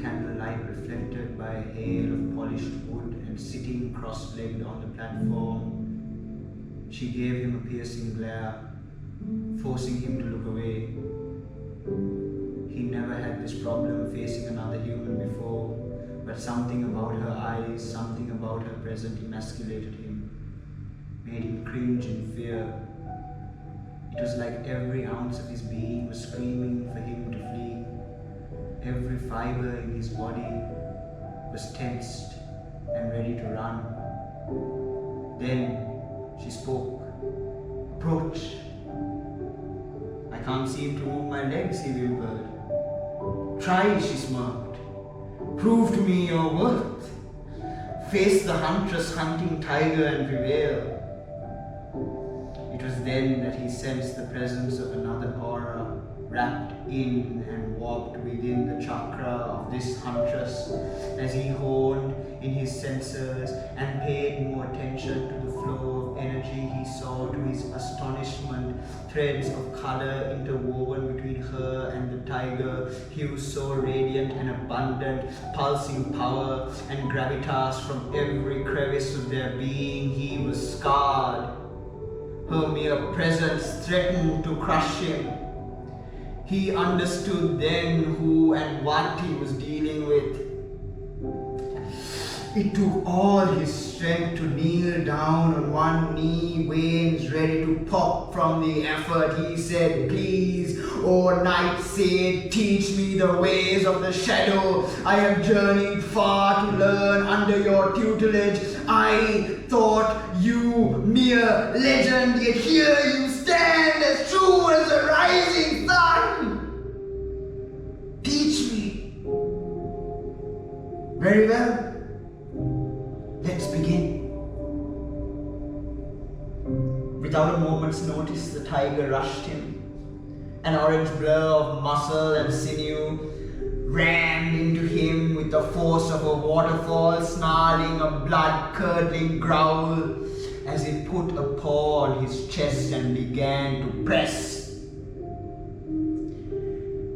candlelight reflected by a hail of polished wood, and sitting cross-legged on the platform, she gave him a piercing glare, forcing him to look away. He never had this problem facing another human before, but something about her eyes, something about her presence emasculated him, made him cringe in fear. It was like every ounce of his being was screaming for him to flee. Every fiber in his body was tensed and ready to run. Then she spoke. "Approach." "I can't seem to move my legs," he whimpered. "Try," she smirked. "Prove to me your worth. Face the huntress hunting tiger and prevail." It was then that he sensed the presence of another aura, wrapped in and warped within the chakra of this huntress, as he honed in his senses and paid more attention to the flow of energy. He saw to his astonishment threads of color interwoven between her and the tiger, hues so radiant and abundant, pulsing power and gravitas from every crevice of their being. He was scarred. Her mere presence threatened to crush him. He understood then who and what he was dealing with. It took all his strength to kneel down on one knee, veins ready to pop from the effort. He said, "Please, O night sage, teach me the ways of the shadow. I have journeyed far to learn under your tutelage. I thought you mere legend, yet here you stand as true as the rising sun. Teach me." "Very well. Let's begin." Without a moment's notice, the tiger rushed him. An orange blur of muscle and sinew rammed into him with the force of a waterfall, snarling a blood-curdling growl as it put a paw on his chest and began to press.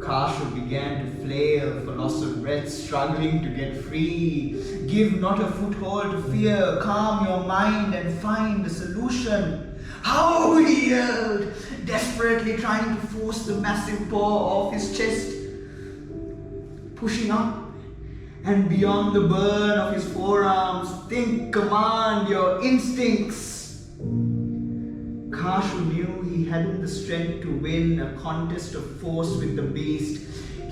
Kashu began to flail for loss of breath, struggling to get free. "Give not a foothold to fear. Calm your mind and find a solution." "How?" he yelled, desperately trying to force the massive paw off his chest, pushing up and beyond the burn of his forearms. "Think, command your instincts." Kashu knew he hadn't the strength to win a contest of force with the beast.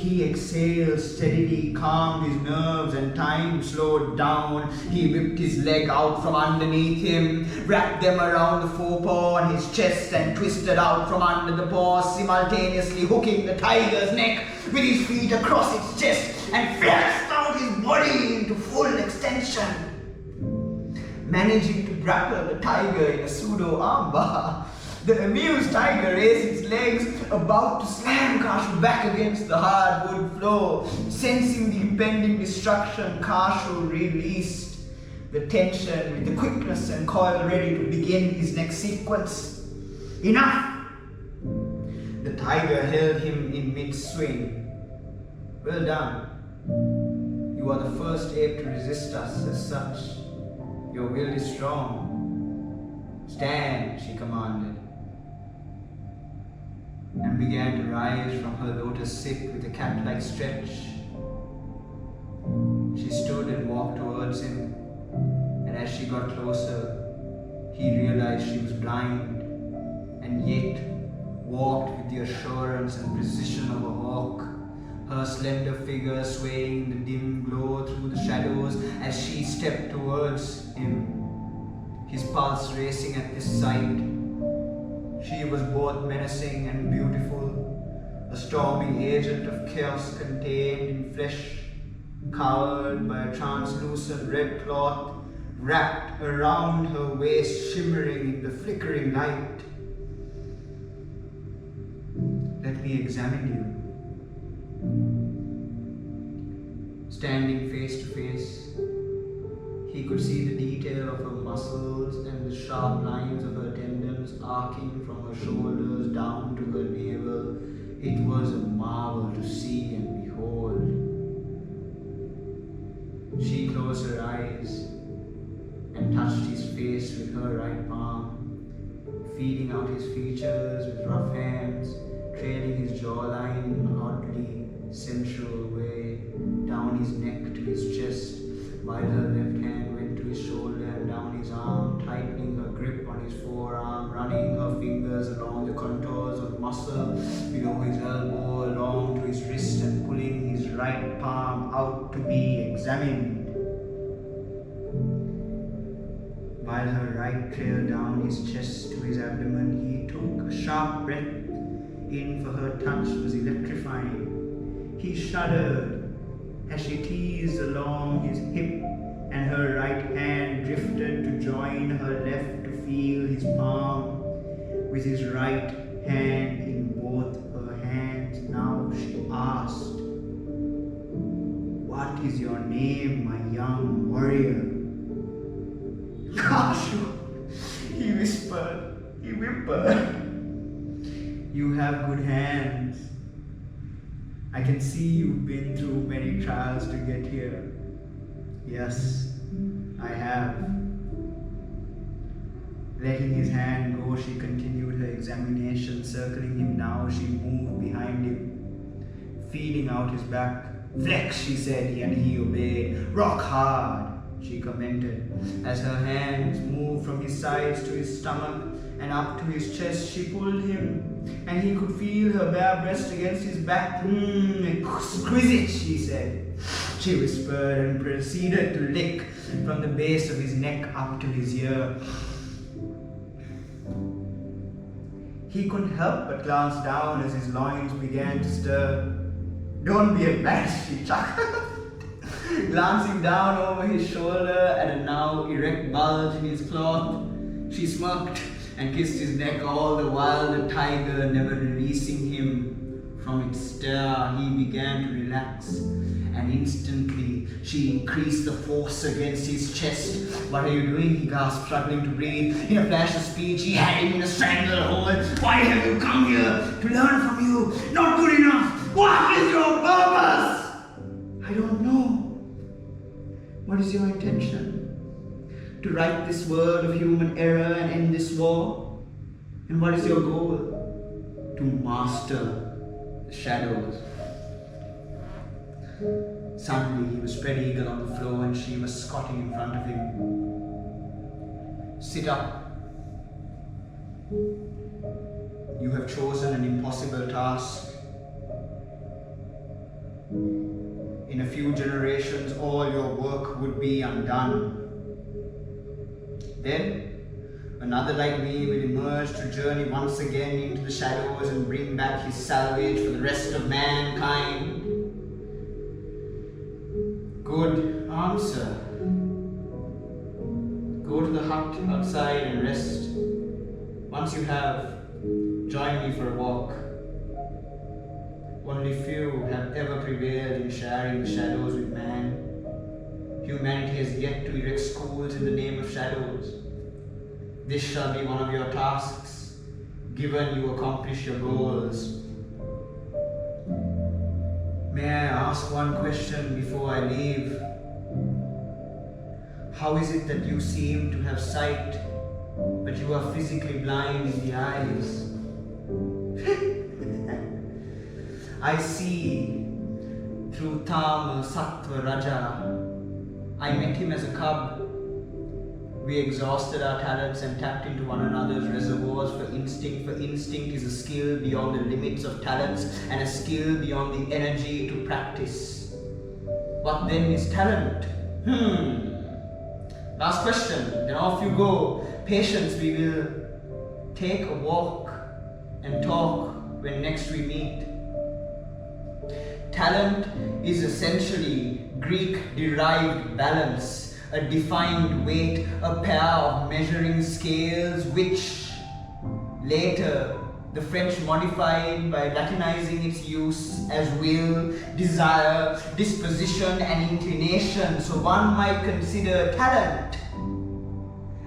He exhaled steadily, calmed his nerves, and time slowed down. He whipped his leg out from underneath him, wrapped them around the forepaw on his chest, and twisted out from under the paw, simultaneously hooking the tiger's neck with his feet across its chest and flexed out his body into full extension, managing to grapple the tiger in a pseudo armbar. The amused tiger raised its legs, about to slam Kashu back against the hardwood floor. Sensing the impending destruction, Kashu released the tension with the quickness and coil ready to begin his next sequence. "Enough!" The tiger held him in mid-swing. "Well done. You are the first ape to resist us as such. Your will is strong. Stand," she commanded, and began to rise from her lotus sit with a cat-like stretch. She stood and walked towards him, and as she got closer, he realized she was blind, and yet walked with the assurance and precision of a hawk, her slender figure swaying in the dim glow through the shadows as she stepped towards him, his pulse racing at this sight. She was both menacing and beautiful, a stormy agent of chaos contained in flesh, covered by a translucent red cloth wrapped around her waist, shimmering in the flickering light. "Let me examine you." Standing face to face, he could see the detail of her muscles and the sharp lines of her tendons arcing from her shoulders down to her navel. It was a marvel to see and behold. closed her eyes and touched his face with her right palm, feeding out his features with rough hands, trailing his jawline in an oddly sensual way, down his neck to his chest, while her left hand went to his shoulder and down his arm, tightening her grip on his forearm, running her fingers along the contours of muscle below his elbow, along to his wrist, and pulling his right palm out to be examined. While her right trailed down his chest to his abdomen, he took a sharp breath in, for her touch was electrifying. He shuddered as she teased along his hip, and her right hand drifted to join her left to feel his palm with his right hand in both her hands. Now she asked, "What is your name, my young warrior?" "Gosh," he whispered, he whimpered. "You have good hands. I can see you've been through many trials to get here." "Yes, I have." Letting his hand go, she continued her examination. Circling him now, she moved behind him, feeding out his back. "Flex," she said, and he obeyed. "Rock hard," she commented. As her hands moved from his sides to his stomach and up to his chest, she pulled him, and he could feel her bare breast against his back. "Exquisite," she said. She whispered and proceeded to lick from the base of his neck up to his ear. He couldn't help but glance down as his loins began to stir. "Don't be embarrassed," she chuckled, glancing down over his shoulder at a now erect bulge in his cloth. She smirked and kissed his neck, all the while the tiger never releasing him from its stare. He began to relax, and instantly she increased the force against his chest. "What are you doing?" he gasped, struggling to breathe. In a flash of speech, he had him in a stranglehold. "Why have you come here? To learn from you? Not good enough? What is your purpose?" "I don't know." "What is your intention?" "To right this world of human error and end this war." "And what is your goal?" "To master the shadows." Suddenly he was spread eagle on the floor, and she was squatting in front of him. "Sit up. You have chosen an impossible task. In a few generations, all your work would be undone. Then, another like me will emerge to journey once again into the shadows and bring back his salvage for the rest of mankind." "Good answer. Go to the hut outside and rest. Once you have, join me for a walk. Only few have ever prevailed in sharing the shadows with man. Humanity has yet to erect schools in the name of shadows. This shall be one of your tasks, given you accomplish your goals. May I ask one question before I leave? How is it that you seem to have sight, but you are physically blind in the eyes?" "I see through Tama, Sattva, Raja. I met him as a cub. We exhausted our talents and tapped into one another's reservoirs for instinct. For instinct is a skill beyond the limits of talents, and a skill beyond the energy to practice. What then is talent? Last question, then off you go. Patience, we will take a walk and talk when next we meet. Talent is essentially Greek-derived balance, a defined weight, a pair of measuring scales which later the French modified by Latinizing its use as will, desire, disposition and inclination. So one might consider talent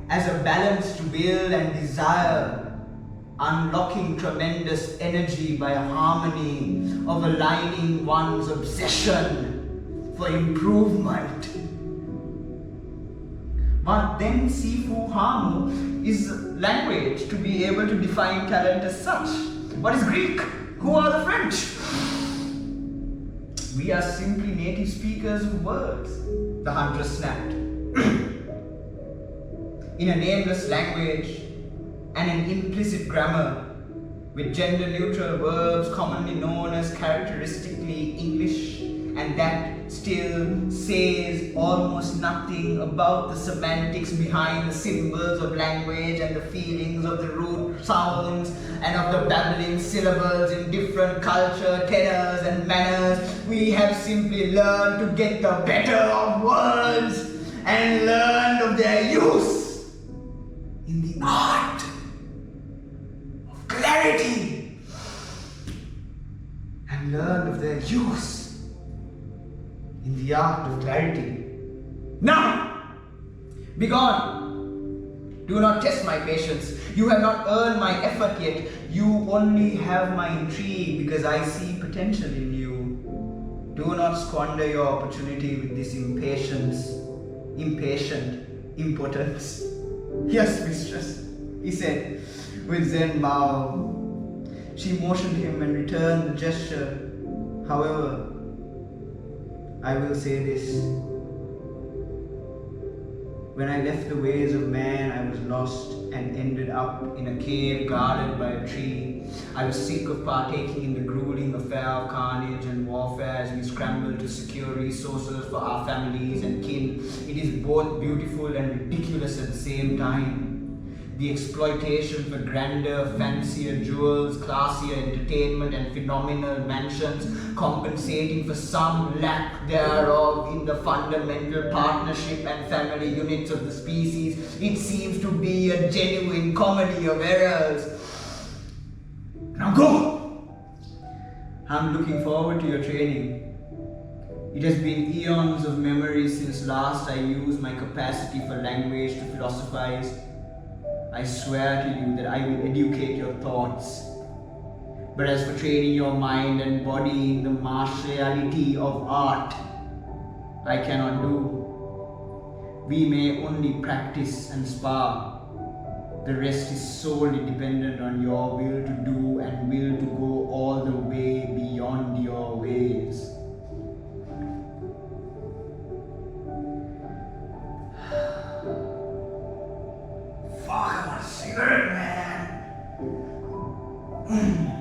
as a balance to will and desire, unlocking tremendous energy by a harmony of aligning one's obsession for improvement But then Sifu Hamu is language to be able to define talent as such. What is Greek? Who are the French? We are simply native speakers of words, the huntress snapped. In a nameless language and an implicit grammar, with gender-neutral verbs commonly known as characteristically English, and that still says almost nothing about the semantics behind the symbols of language and the feelings of the root sounds and of the babbling syllables in different culture, tenors and manners. We have simply learned to get the better of words and learned of their use in the art of clarity, and learned of their use in the art of clarity. Now, begone! Do not test my patience. You have not earned my effort yet. You only have my intrigue because I see potential in you. Do not squander your opportunity with this impatient impotence. Yes, mistress, he said with Zen bow. She motioned him and returned the gesture. However, I will say this. When I left the ways of man, I was lost and ended up in a cave guarded by a tree. I was sick of partaking in the grueling affair of carnage and warfare as we scrambled to secure resources for our families and kin. It is both beautiful and ridiculous at the same time. The exploitation for grander, fancier jewels, classier entertainment and phenomenal mansions, compensating for some lack thereof in the fundamental partnership and family units of the species. It seems to be a genuine comedy of errors. Now go! I'm looking forward to your training. It has been eons of memory since last I used my capacity for language to philosophize. I swear to you that I will educate your thoughts. But as for training your mind and body in the martiality of art, I cannot do. We may only practice and spar. The rest is solely dependent on your will to do and will to go all the way beyond your ways. Fuck, I want a cigarette, man.